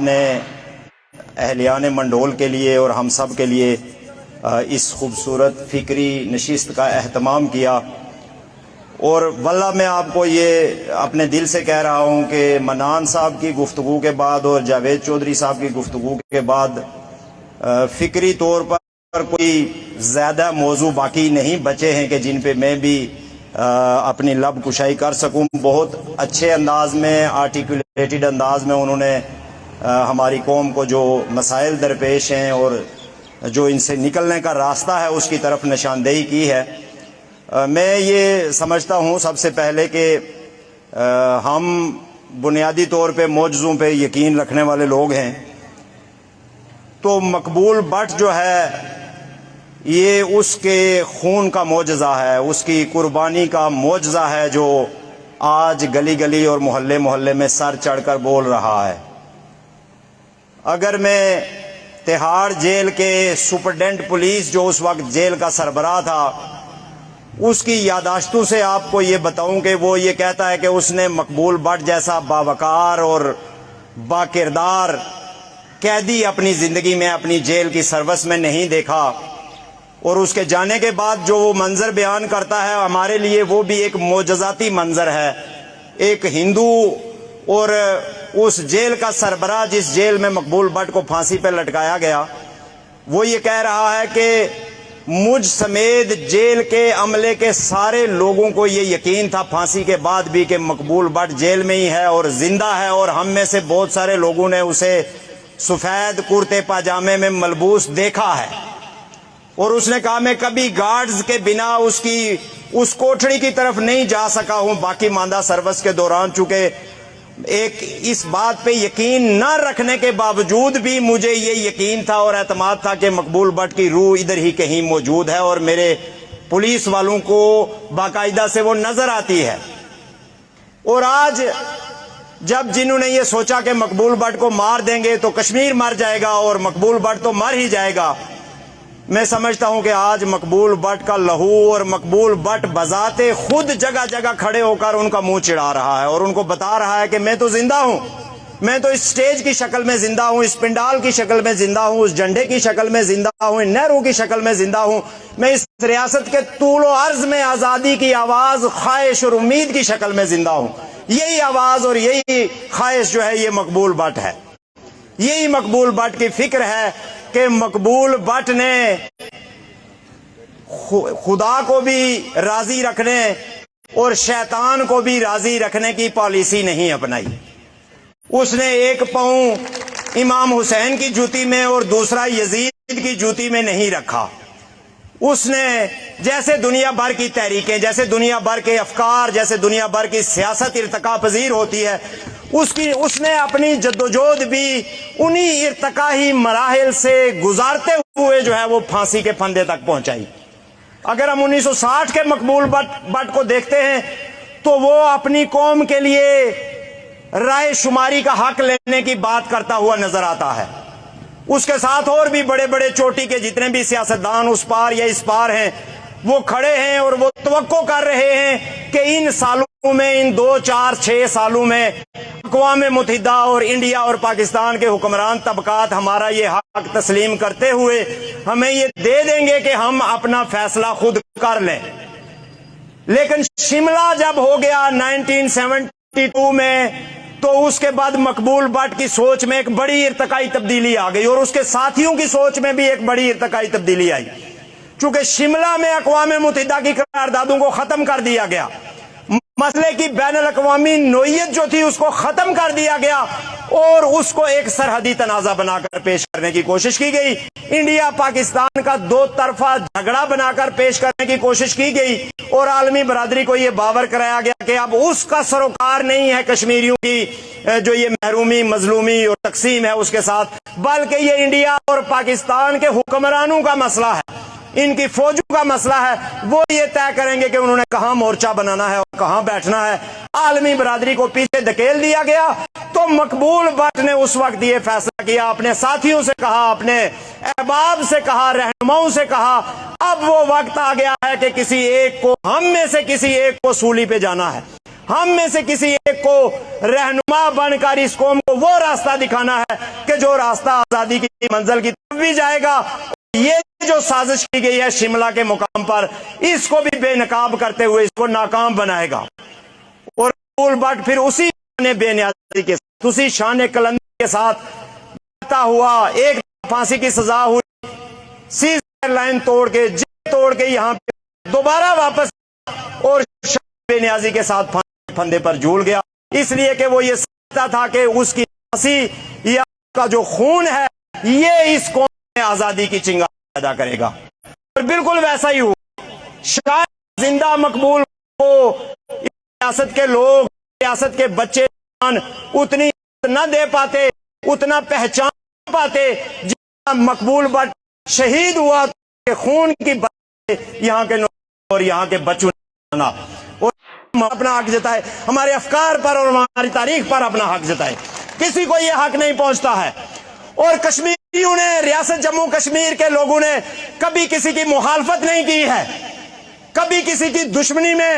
نے اہلیان منڈول کے لیے اور ہم سب کے لیے اس خوبصورت فکری نشست کا اہتمام کیا، اور واللہ میں آپ کو یہ اپنے دل سے کہہ رہا ہوں کہ منان صاحب کی گفتگو کے بعد اور جاوید چودھری صاحب کی گفتگو کے بعد فکری طور پر کوئی زیادہ موضوع باقی نہیں بچے ہیں کہ جن پہ میں بھی اپنی لب کشائی کر سکوں۔ بہت اچھے انداز میں، آرٹیکولیٹڈ انداز میں انہوں نے ہماری قوم کو جو مسائل درپیش ہیں اور جو ان سے نکلنے کا راستہ ہے اس کی طرف نشاندہی کی ہے۔ میں یہ سمجھتا ہوں سب سے پہلے کہ ہم بنیادی طور پہ معجزوں پہ یقین رکھنے والے لوگ ہیں، تو مقبول بٹ جو ہے یہ اس کے خون کا معجزہ ہے، اس کی قربانی کا معجزہ ہے جو آج گلی گلی اور محلے محلے میں سر چڑھ کر بول رہا ہے۔ اگر میں تہاڑ جیل کے سپرڈنٹ پولیس جو اس وقت جیل کا سربراہ تھا اس کی یادداشتوں سے آپ کو یہ بتاؤں کہ وہ یہ کہتا ہے کہ اس نے مقبول بٹ جیسا باوقار اور با کردار قیدی اپنی زندگی میں، اپنی جیل کی سروس میں نہیں دیکھا، اور اس کے جانے کے بعد جو وہ منظر بیان کرتا ہے ہمارے لیے وہ بھی ایک معجزاتی منظر ہے۔ ایک ہندو اور اس جیل کا سربراہ جس جیل میں مقبول بٹ کو پھانسی پہ لٹکایا گیا، وہ یہ کہہ رہا ہے کہ مجھ سمیت جیل کے عملے کے سارے لوگوں کو یہ یقین تھا پھانسی کے بعد بھی کہ مقبول بٹ جیل میں ہی ہے اور زندہ ہے، اور ہم میں سے بہت سارے لوگوں نے اسے سفید کرتے پاجامے میں ملبوس دیکھا ہے، اور اس نے کہا میں کبھی گارڈز کے بنا اس کوٹھڑی کی طرف نہیں جا سکا ہوں باقی ماندہ سروس کے دوران، چونکہ ایک اس بات پہ یقین نہ رکھنے کے باوجود بھی مجھے یہ یقین تھا اور اعتماد تھا کہ مقبول بٹ کی روح ادھر ہی کہیں موجود ہے، اور میرے پولیس والوں کو باقاعدہ سے وہ نظر آتی ہے۔ اور آج جب جنہوں نے یہ سوچا کہ مقبول بٹ کو مار دیں گے تو کشمیر مر جائے گا اور مقبول بٹ تو مر ہی جائے گا، میں سمجھتا ہوں کہ آج مقبول بٹ کا لہو اور مقبول بٹ بذات خود جگہ جگہ کھڑے ہو کر ان کا منہ چڑھا رہا ہے اور ان کو بتا رہا ہے کہ میں تو زندہ ہوں، میں تو اس سٹیج کی شکل میں زندہ ہوں، اس پنڈال کی شکل میں زندہ ہوں، اس جھنڈے کی شکل میں زندہ ہوں، ان نہروں کی شکل میں زندہ ہوں، میں اس ریاست کے طول و عرض میں آزادی کی آواز، خواہش اور امید کی شکل میں زندہ ہوں۔ یہی آواز اور یہی خواہش جو ہے یہ مقبول بٹ ہے، یہی مقبول بٹ کی فکر ہے کہ مقبول بٹ نے خدا کو بھی راضی رکھنے اور شیطان کو بھی راضی رکھنے کی پالیسی نہیں اپنائی۔ اس نے ایک پاؤں امام حسین کی جوتی میں اور دوسرا یزید کی جوتی میں نہیں رکھا۔ اس نے جیسے دنیا بھر کی تحریکیں، جیسے دنیا بھر کے افکار، جیسے دنیا بھر کی سیاست ارتقا پذیر ہوتی ہے، اس نے اپنی جدوجہد بھی انہی ارتقائی مراحل سے گزارتے ہوئے جو ہے وہ پھانسی کے پھندے تک پہنچائی۔ اگر ہم 1960 کے مقبول بٹ کو دیکھتے ہیں تو وہ اپنی قوم کے لیے رائے شماری کا حق لینے کی بات کرتا ہوا نظر آتا ہے۔ اس کے ساتھ اور بھی بڑے بڑے چوٹی کے جتنے بھی سیاستدان اس پار یا اس پار ہیں وہ کھڑے ہیں اور وہ توقع کر رہے ہیں کہ ان سالوں میں، ان 2، 4، 6 سالوں میں اقوام متحدہ اور انڈیا اور پاکستان کے حکمران طبقات ہمارا یہ حق تسلیم کرتے ہوئے ہمیں یہ دے دیں گے کہ ہم اپنا فیصلہ خود کر لیں۔ لیکن شملہ جب ہو گیا 1972 میں تو اس کے بعد مقبول بٹ کی سوچ میں ایک بڑی ارتقائی تبدیلی آ گئی اور اس کے ساتھیوں کی سوچ میں بھی ایک بڑی ارتقائی تبدیلی آئی، چونکہ شملہ میں اقوام متحدہ کی قراردادوں کو ختم کر دیا گیا، مسئلے کی بین الاقوامی نوعیت جو تھی اس کو ختم کر دیا گیا اور اس کو ایک سرحدی تنازع بنا کر پیش کرنے کی کوشش کی گئی، انڈیا پاکستان کا دو طرفہ جھگڑا بنا کر پیش کرنے کی کوشش کی گئی، اور عالمی برادری کو یہ باور کرایا گیا کہ اب اس کا سروکار نہیں ہے کشمیریوں کی جو یہ محرومی، مظلومی اور تقسیم ہے اس کے ساتھ، بلکہ یہ انڈیا اور پاکستان کے حکمرانوں کا مسئلہ ہے، ان کی فوجوں کا مسئلہ ہے، وہ یہ طے کریں گے کہ انہوں نے کہاں مورچہ بنانا ہے اور کہاں بیٹھنا ہے۔ عالمی برادری کو پیچھے دھکیل دیا گیا تو مقبول بٹ نے اس وقت یہ فیصلہ کیا، اپنے ساتھیوں سے کہا، اپنے احباب سے کہا، رہنماؤں سے کہا اب وہ وقت آ گیا ہے کہ کسی ایک کو، ہم میں سے کسی ایک کو سولی پہ جانا ہے، ہم میں سے کسی ایک کو رہنما بن کر اس قوم کو وہ راستہ دکھانا ہے کہ جو راستہ آزادی کی منزل کی طرف بھی جائے گا. یہ جو سازش کی گئی ہے شملہ کے مقام پر، اس کو بھی بے نقاب کرتے ہوئے اس کو ناکام بنائے گا. اور رسول بٹ پھر اسی بے نیازی کے ساتھ، اسی شان کلندر کے ساتھ بڑھتا ہوا، ایک پھانسی کی سزا ہوئی، سیزر لائن توڑ کے جیل توڑ کے یہاں پہ دوبارہ واپس اور بے نیازی کے ساتھ پھندے پر جھول گیا، اس لیے کہ وہ یہ سمجھتا تھا کہ اس کی پھانسی یا کا جو خون ہے یہ اس قوم میں آزادی کی چنگاری پیدا کرے گا. اور بالکل ویسا ہی ہوا. شاید زندہ مقبول کو ریاست کے لوگ، ریاست کے بچے اتنی نہ دے پاتے، اتنا پہچان پاتے جتنا مقبول بٹ شہید ہوا کہ خون کی بات یہاں کے اور یہاں کے بچوں نے اور اپنا حق جتائے، ہمارے افکار پر اور ہماری تاریخ پر اپنا حق جتائے. کسی کو یہ حق نہیں پہنچتا ہے. اور کشمیریوں نے، ریاست جموں کشمیر کے لوگوں نے کبھی کسی کی مخالفت نہیں کی ہے، کبھی کسی کی دشمنی میں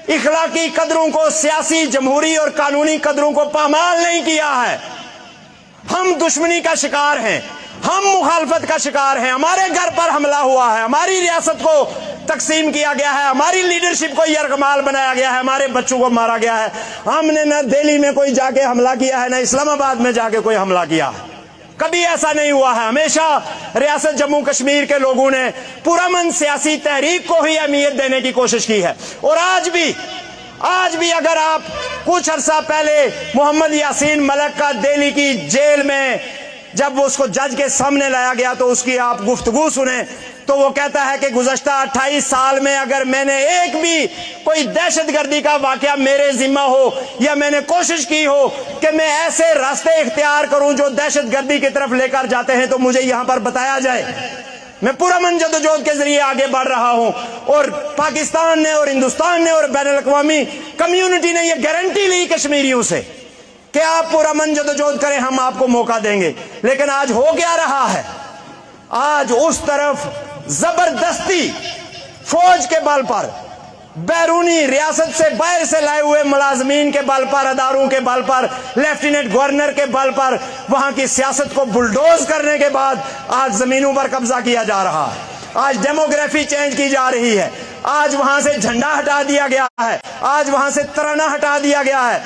اخلاقی قدروں کو، سیاسی، جمہوری اور قانونی قدروں کو پامال نہیں کیا ہے. ہم دشمنی کا شکار ہیں، ہم مخالفت کا شکار ہیں. ہمارے گھر پر حملہ ہوا ہے، ہماری ریاست کو تقسیم کیا گیا ہے، ہماری لیڈرشپ کو یرغمال بنایا گیا ہے، ہمارے بچوں کو مارا گیا ہے. ہم نے نہ دہلی میں کوئی جا کے حملہ کیا ہے، نہ اسلام آباد میں جا کے کوئی حملہ کیا ہے. کبھی ایسا نہیں ہوا ہے. ہمیشہ ریاست جموں کشمیر کے لوگوں نے پرامن سیاسی تحریک کو ہی اہمیت دینے کی کوشش کی ہے. اور آج بھی اگر آپ کچھ عرصہ پہلے محمد یاسین ملک کا دہلی کی جیل میں جب وہ اس کو جج کے سامنے لایا گیا تو اس کی آپ گفتگو سنیں تو وہ کہتا ہے کہ گزشتہ 28 سال میں اگر میں نے ایک بھی کوئی دہشت گردی کا واقعہ میرے ذمہ ہو یا میں نے کوشش کی ہو کہ میں ایسے راستے اختیار کروں جو دہشت گردی کی طرف لے کر جاتے ہیں تو مجھے یہاں پر بتایا جائے. میں پرامن جدوجہد کے ذریعے آگے بڑھ رہا ہوں اور پاکستان نے اور ہندوستان نے اور بین الاقوامی کمیونٹی نے یہ گارنٹی لی کشمیریوں سے کہ آپ پرامن جدوجہد کریں، ہم آپ کو موقع دیں گے. لیکن آج ہو کیا رہا ہے؟ آج اس طرف زبردستی فوج کے بل پر، بیرونی ریاست سے باہر سے لائے ہوئے ملازمین کے بل پر، اداروں کے بل پر، لیفٹیننٹ گورنر کے بل پر وہاں کی سیاست کو بلڈوز کرنے کے بعد آج زمینوں پر قبضہ کیا جا رہا ہے. آج ڈیموگرافی چینج کی جا رہی ہے. آج وہاں سے جھنڈا ہٹا دیا گیا ہے، آج وہاں سے ترانہ ہٹا دیا گیا ہے،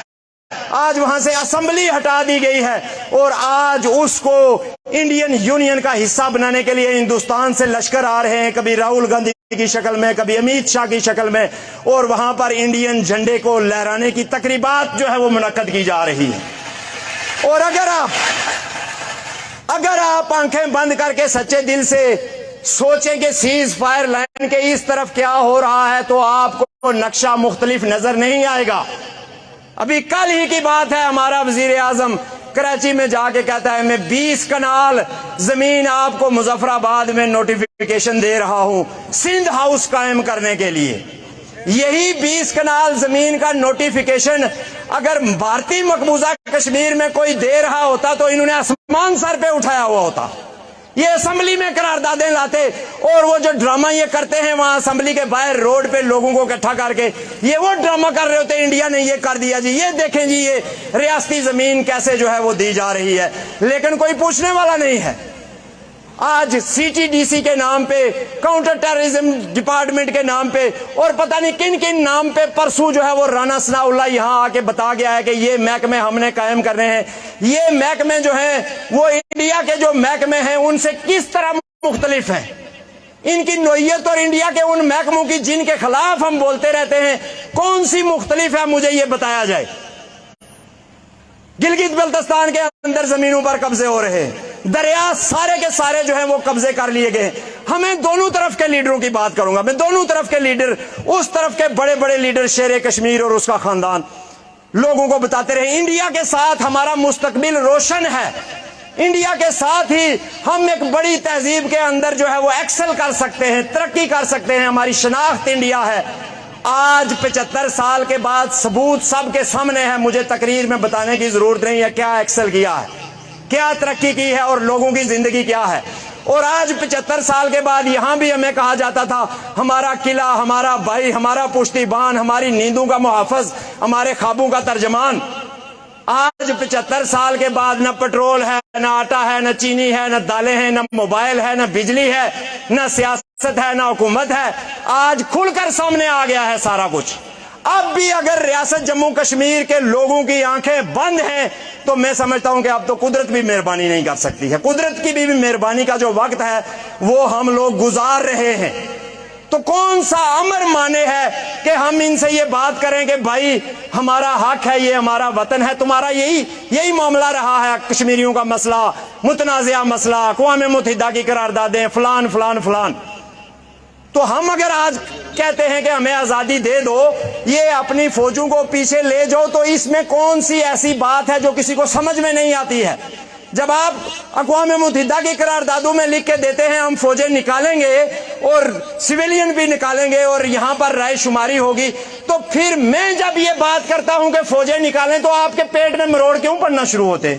آج وہاں سے اسمبلی ہٹا دی گئی ہے. اور آج اس کو انڈین یونین کا حصہ بنانے کے لیے ہندوستان سے لشکر آ رہے ہیں، کبھی راہل گاندھی کی شکل میں، کبھی امیت شاہ کی شکل میں، اور وہاں پر انڈین جھنڈے کو لہرانے کی تقریبات جو ہے وہ منعقد کی جا رہی ہے. اور اگر آپ آنکھیں بند کر کے سچے دل سے سوچیں کہ سیز فائر لائن کے اس طرف کیا ہو رہا ہے تو آپ کو نقشہ مختلف نظر نہیں آئے گا. ابھی کل ہی کی بات ہے، ہمارا وزیر اعظم کراچی میں جا کے کہتا ہے میں 20 کنال زمین آپ کو مظفر آباد میں نوٹیفیکیشن دے رہا ہوں سندھ ہاؤس قائم کرنے کے لیے. یہی 20 کنال زمین کا نوٹیفیکیشن اگر بھارتی مقبوضہ کشمیر میں کوئی دے رہا ہوتا تو انہوں نے آسمان سر پہ اٹھایا ہوا ہوتا. یہ اسمبلی میں قراردادیں لاتے اور وہ جو ڈرامہ یہ کرتے ہیں وہاں اسمبلی کے باہر روڈ پہ لوگوں کو اکٹھا کر کے یہ وہ ڈرامہ کر رہے ہوتے انڈیا نے یہ کر دیا جی، یہ دیکھیں جی یہ ریاستی زمین کیسے جو ہے وہ دی جا رہی ہے. لیکن کوئی پوچھنے والا نہیں ہے. آج سی ٹی ڈی سی کے نام پہ، کاؤنٹر ٹیررزم ڈپارٹمنٹ کے نام پہ اور پتہ نہیں کن کن نام پہ پرسوں جو ہے وہ رانا ثناء اللہ یہاں آ کے بتا گیا ہے کہ یہ محکمے ہم نے قائم کرنے ہیں. یہ محکمے جو ہیں وہ انڈیا کے جو محکمے ہیں ان سے کس طرح مختلف ہیں، ان کی نوعیت اور انڈیا کے ان محکموں کی جن کے خلاف ہم بولتے رہتے ہیں کون سی مختلف ہے، مجھے یہ بتایا جائے. گلگت بلتستان کے اندر زمینوں پر قبضے ہو رہے ہیں، دریا سارے کے سارے جو ہیں وہ قبضے کر لیے گئے. ہمیں دونوں طرف کے لیڈروں کی بات کروں گا، میں دونوں طرف کے لیڈر، اس طرف کے بڑے بڑے لیڈر شیر کشمیر اور اس کا خاندان لوگوں کو بتاتے رہے انڈیا کے ساتھ ہمارا مستقبل روشن ہے، انڈیا کے ساتھ ہی ہم ایک بڑی تہذیب کے اندر جو ہے وہ ایکسل کر سکتے ہیں، ترقی کر سکتے ہیں، ہماری شناخت انڈیا ہے. آج 75 سال کے بعد ثبوت سب کے سامنے ہے، مجھے تقریر میں بتانے کی ضرورت نہیں ہے کیا ایکسل کیا ہے، کیا ترقی کی ہے اور لوگوں کی زندگی کیا ہے. اور آج 75 سال کے بعد یہاں بھی ہمیں کہا جاتا تھا ہمارا قلعہ، ہمارا بھائی، ہمارا پشتیبان، ہماری نیندوں کا محافظ، ہمارے خوابوں کا ترجمان۔ آج 75 سال کے بعد نہ پٹرول ہے، نہ آٹا ہے، نہ چینی ہے، نہ دالیں ہیں، نہ موبائل ہے، نہ بجلی ہے، نہ سیاست ہے، نہ حکومت ہے۔ آج کھل کر سامنے آ گیا ہے سارا کچھ۔ اب بھی اگر ریاست جموں کشمیر کے لوگوں کی آنکھیں بند ہیں تو میں سمجھتا ہوں کہ اب تو قدرت بھی مہربانی نہیں کر سکتی ہے۔ قدرت کی بھی مہربانی کا جو وقت ہے وہ ہم لوگ گزار رہے ہیں۔ تو کون سا امر مانے ہے کہ ہم ان سے یہ بات کریں کہ بھائی ہمارا حق ہے، یہ ہمارا وطن ہے، تمہارا یہی معاملہ رہا ہے، کشمیریوں کا مسئلہ، متنازعہ مسئلہ، اقوام متحدہ کی قراردادیں، فلان فلان فلان۔ تو ہم اگر آج کہتے ہیں کہ ہمیں آزادی دے دو، یہ اپنی فوجوں کو پیچھے لے جاؤ، تو اس میں کون سی ایسی بات ہے جو کسی کو سمجھ میں نہیں آتی ہے؟ جب آپ اقوام متحدہ کی قراردادوں میں لکھ کے دیتے ہیں ہم فوجیں نکالیں گے اور سویلین بھی نکالیں گے اور یہاں پر رائے شماری ہوگی، تو پھر میں جب یہ بات کرتا ہوں کہ فوجیں نکالیں تو آپ کے پیٹ میں مروڑ کیوں پڑنا شروع ہوتے؟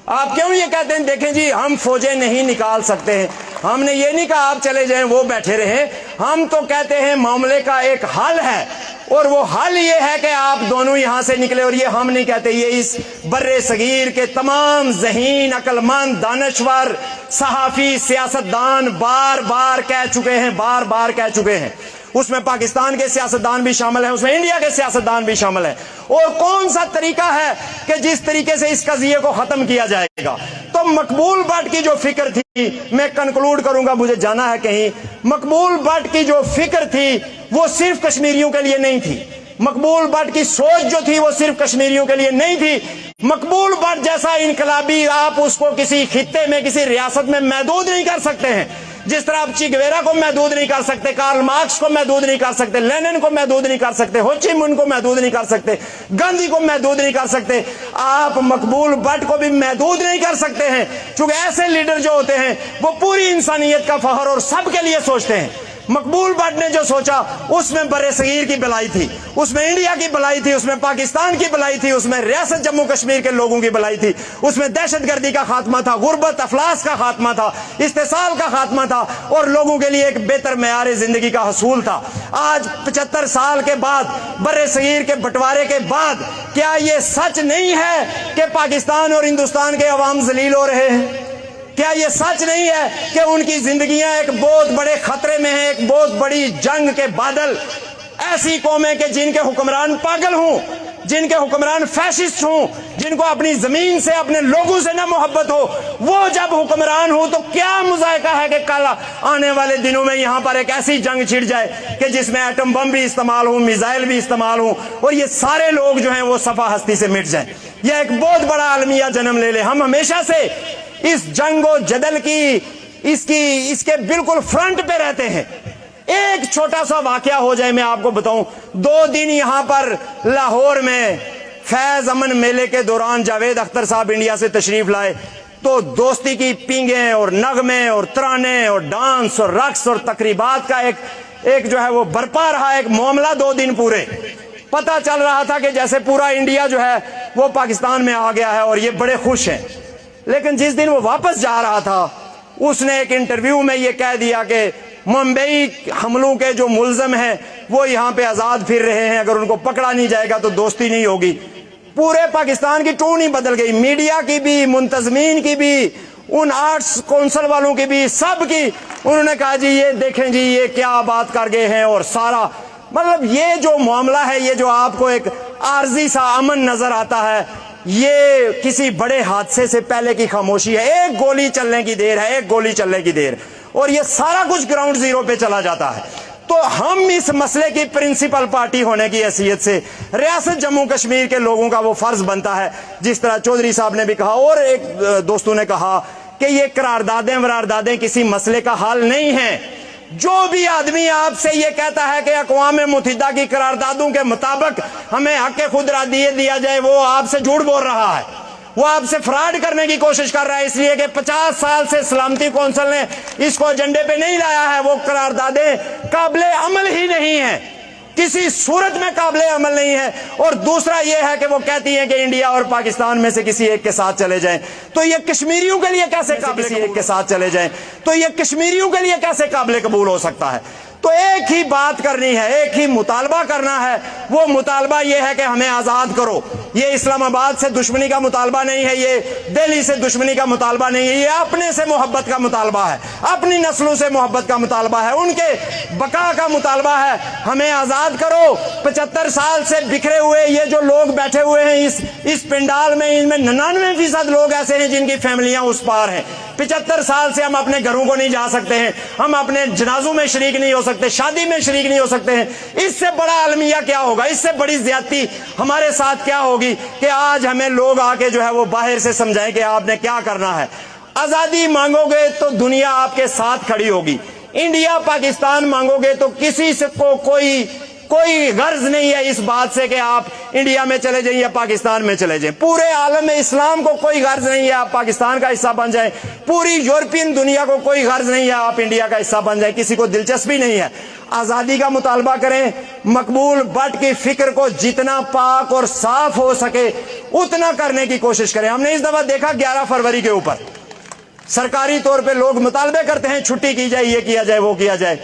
آپ کیوں یہ کہتے ہیں دیکھیں جی ہم فوجیں نہیں نکال سکتے ہیں؟ ہم نے یہ نہیں کہا آپ چلے جائیں وہ بیٹھے رہیں، ہم تو کہتے ہیں معاملے کا ایک حل ہے، اور وہ حل یہ ہے کہ آپ دونوں یہاں سے نکلے۔ اور یہ ہم نہیں کہتے، یہ اس بر صغیر کے تمام ذہین، عقل مند، دانشور، صحافی، سیاستدان بار بار کہہ چکے ہیں۔ اس میں پاکستان کے سیاستدان بھی شامل ہیں، اس میں انڈیا کے سیاستدان بھی شامل ہیں۔ اور کون سا طریقہ ہے کہ جس طریقے سے اس قضیے کو ختم کیا جائے گا؟ تو مقبول بٹ کی جو فکر تھی، میں کنکلوڈ کروں گا، مجھے جانا ہے کہیں۔ مقبول بٹ کی جو فکر تھی وہ صرف کشمیریوں کے لیے نہیں تھی۔ مقبول بٹ کی سوچ جو تھی وہ صرف کشمیریوں کے لیے نہیں تھی۔ مقبول بٹ جیسا انقلابی آپ اس کو کسی خطے میں، کسی ریاست میں محدود نہیں کر سکتے ہیں۔ جس طرح آپ چی گویرا کو محدود نہیں کر سکتے، کارل مارکس کو محدود نہیں کر سکتے، لینن کو محدود نہیں کر سکتے، ہو چی من کو محدود نہیں کر سکتے، گاندھی کو محدود نہیں کر سکتے، آپ مقبول بٹ کو بھی محدود نہیں کر سکتے ہیں، چونکہ ایسے لیڈر جو ہوتے ہیں وہ پوری انسانیت کا فخر اور سب کے لیے سوچتے ہیں۔ مقبول بٹ نے جو سوچا اس میں بر صغیر کی بھلائی تھی، اس میں انڈیا کی بھلائی تھی، اس میں پاکستان کی بھلائی تھی، اس میں ریاست جموں کشمیر کے لوگوں کی بھلائی تھی، اس میں دہشت گردی کا خاتمہ تھا، غربت افلاس کا خاتمہ تھا، استحصال کا خاتمہ تھا، اور لوگوں کے لیے ایک بہتر معیار زندگی کا حصول تھا۔ آج 75 سال کے بعد، بر صغیر کے بٹوارے کے بعد، کیا یہ سچ نہیں ہے کہ پاکستان اور ہندوستان کے عوام ذلیل ہو رہے ہیں؟ کیا یہ سچ نہیں ہے کہ ان کی زندگیاں ایک بہت بڑے خطرے میں ہیں، ایک بہت بڑی جنگ کے بادل؟ ایسی قومیں کہ جن کے حکمران پاگل ہوں، جن کے حکمران فیشسٹ ہوں، جن کو اپنی زمین سے، اپنے لوگوں سے نہ محبت ہو، وہ جب حکمران ہوں تو کیا مذائقہ ہے کہ کل آنے والے دنوں میں یہاں پر ایک ایسی جنگ چھڑ جائے کہ جس میں ایٹم بم بھی استعمال ہوں، میزائل بھی استعمال ہوں، اور یہ سارے لوگ جو ہیں وہ صفحہ ہستی سے مٹ جائیں۔ یہ ایک بہت بڑا عالمیہ جنم لے لے۔ ہم ہمیشہ سے اس جنگ و جدل کی اس کے بالکل فرنٹ پہ رہتے ہیں۔ ایک چھوٹا سا واقعہ ہو جائے میں آپ کو بتاؤں، 2 دن یہاں پر لاہور میں فیض امن میلے کے دوران جاوید اختر صاحب انڈیا سے تشریف لائے، تو دوستی کی پینگیں اور نغمے اور ترانے اور ڈانس اور رقص اور تقریبات کا ایک جو ہے وہ برپا رہا، ایک معاملہ 2 دن پورے۔ پتہ چل رہا تھا کہ جیسے پورا انڈیا جو ہے وہ پاکستان میں آ گیا ہے اور یہ بڑے خوش ہیں۔ لیکن جس دن وہ واپس جا رہا تھا اس نے ایک انٹرویو میں یہ کہہ دیا کہ ممبئی حملوں کے جو ملزم ہیں وہ یہاں پہ آزاد پھر رہے ہیں، اگر ان کو پکڑا نہیں جائے گا تو دوستی نہیں ہوگی۔ پورے پاکستان کی ٹون ہی بدل گئی، میڈیا کی بھی، منتظمین کی بھی، ان آرٹس کونسل والوں کی بھی، سب کی۔ انہوں نے کہا جی یہ دیکھیں جی یہ کیا بات کر گئے ہیں، اور سارا مطلب یہ جو معاملہ ہے، یہ جو آپ کو ایک عارضی سا امن نظر آتا ہے، یہ کسی بڑے حادثے سے پہلے کی خاموشی ہے۔ ایک گولی چلنے کی دیر ہے، ایک گولی چلنے کی دیر، اور یہ سارا کچھ گراؤنڈ زیرو پہ چلا جاتا ہے۔ تو ہم اس مسئلے کی پرنسپل پارٹی ہونے کی حیثیت سے ریاست جموں کشمیر کے لوگوں کا وہ فرض بنتا ہے، جس طرح چودھری صاحب نے بھی کہا اور ایک دوستوں نے کہا کہ یہ قراردادیں کسی مسئلے کا حل نہیں ہیں۔ جو بھی آدمی آپ سے یہ کہتا ہے کہ اقوام متحدہ کی قراردادوں کے مطابق ہمیں حق خود ارادی دیا جائے، وہ آپ سے جھوٹ بول رہا ہے، وہ آپ سے فراڈ کرنے کی کوشش کر رہا ہے، اس لیے کہ 50 سال سے سلامتی کونسل نے اس کو ایجنڈے پہ نہیں لایا ہے۔ وہ قراردادیں قابل عمل ہی نہیں ہیں، کسی صورت میں قابل عمل نہیں ہے. اور دوسرا یہ ہے کہ وہ کہتی ہیں کہ انڈیا اور پاکستان میں سے کسی ایک کے ساتھ چلے جائیں. تو یہ کشمیریوں کے لیے کیسے کسی ایک کے ساتھ چلے جائیں؟ تو یہ کشمیریوں کے لیے کیسے قابل قبول ہو سکتا ہے؟ تو ایک ہی بات کرنی ہے، ایک ہی مطالبہ کرنا ہے. وہ مطالبہ یہ ہے کہ ہمیں آزاد کرو. یہ اسلام آباد سے دشمنی کا مطالبہ نہیں ہے، یہ دہلی سے دشمنی کا مطالبہ نہیں ہے، یہ اپنے سے محبت کا مطالبہ ہے، اپنی نسلوں سے محبت کا مطالبہ ہے، ان کے بقا کا مطالبہ ہے. ہمیں آزاد کرو. 75 سال سے بکھرے ہوئے یہ جو لوگ بیٹھے ہوئے ہیں اس پنڈال میں، ان میں 99% لوگ ایسے ہیں جن کی فیملیاں اس پار ہیں. 75 سال سے ہم اپنے گھروں کو نہیں جا سکتے ہیں، ہم اپنے جنازوں میں شریک نہیں ہو سکتے، شادی میں شریک نہیں ہو سکتے ہیں. اس سے بڑا المیہ کیا ہوگا؟ اس سے بڑی زیادتی ہمارے ساتھ کیا ہوگی کہ آج ہمیں لوگ آ کے جو ہے وہ باہر سے سمجھائیں کہ آپ نے کیا کرنا ہے. آزادی مانگو گے تو دنیا آپ کے ساتھ کھڑی ہوگی. انڈیا پاکستان مانگو گے تو کسی سے کوئی غرض نہیں ہے اس بات سے کہ آپ انڈیا میں چلے جائیں یا پاکستان میں چلے جائیں. پورے عالم اسلام کو کوئی غرض نہیں ہے آپ پاکستان کا حصہ بن جائیں. پوری یورپین دنیا کو کوئی غرض نہیں ہے آپ انڈیا کا حصہ بن جائیں. کسی کو دلچسپی نہیں ہے. آزادی کا مطالبہ کریں. مقبول بٹ کی فکر کو جتنا پاک اور صاف ہو سکے اتنا کرنے کی کوشش کریں. ہم نے اس دفعہ دیکھا 11 فروری کے اوپر سرکاری طور پہ لوگ مطالبے کرتے ہیں چھٹی کی جائے، یہ کیا جائے، وہ کیا جائے.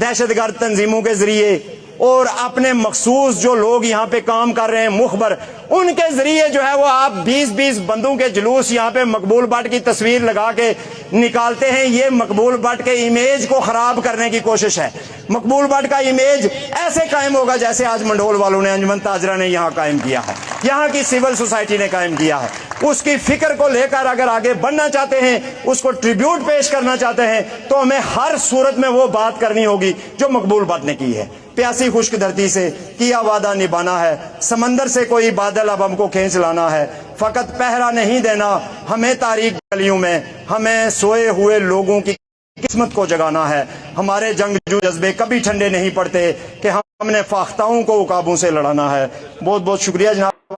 دہشت گرد تنظیموں کے ذریعے اور اپنے مخصوص جو لوگ یہاں پہ کام کر رہے ہیں مخبر، ان کے ذریعے جو ہے وہ آپ 20 بندوں کے جلوس یہاں پہ مقبول بٹ کی تصویر لگا کے نکالتے ہیں. یہ مقبول بٹ کے امیج کو خراب کرنے کی کوشش ہے. مقبول بٹ کا امیج ایسے قائم ہوگا جیسے آج منڈول والوں نے، انجمن تاجرہ نے یہاں قائم کیا ہے، یہاں کی سول سوسائٹی نے قائم کیا ہے. اس کی فکر کو لے کر اگر آگے بڑھنا چاہتے ہیں، اس کو ٹریبیوٹ پیش کرنا چاہتے ہیں، تو ہمیں ہر صورت میں وہ بات کرنی ہوگی جو مقبول بٹ نے کی ہے. پیاسی خشک دھرتی سے کیا وعدہ نبھانا ہے، سمندر سے کوئی بادل اب ہم کو کھینچ لانا ہے. فقط پہرا نہیں دینا ہمیں تاریک گلیوں میں، ہمیں سوئے ہوئے لوگوں کی قسمت کو جگانا ہے. ہمارے جنگجو جذبے کبھی ٹھنڈے نہیں پڑتے کہ ہم نے فاختاؤں کو قابو سے لڑانا ہے. بہت بہت شکریہ جناب.